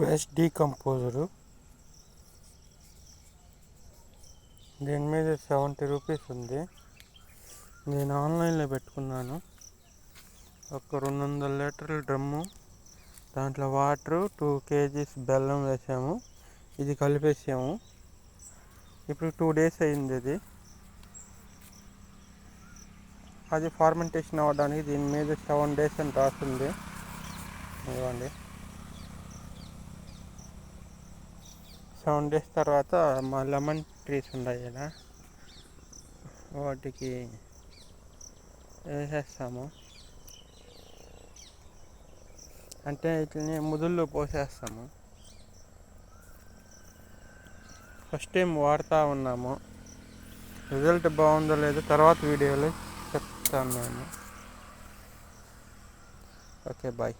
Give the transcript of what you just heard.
Waste decomposer. దీని మీద 70 rupees ఉంది. నేను ఆన్లైన్లో పెట్టుకున్నాను. ఒక 200 లీటర్ల డ్రమ్ము, దాంట్లో వాటరు, 2 kgs బెల్లం వేసాము. ఇది కలిపేసాము. ఇప్పుడు 2 days అయింది. అది ఫార్మెంటేషన్ అవ్వడానికి దీని మీద 7 days అని రాస్తుంది. ఇవ్వండి. 7 days తర్వాత మా లెమన్ ట్రీస్ ఉన్నాయి కదా, వాటికి వేసేస్తాము. అంటే ఇట్లనే ముదుల్లో పోసేస్తాము. ఫస్ట్ టైం వాడుతూ ఉన్నాము. రిజల్ట్ బాగుందో లేదో తర్వాత వీడియోలో చెప్తాను నేను. Okay, bye.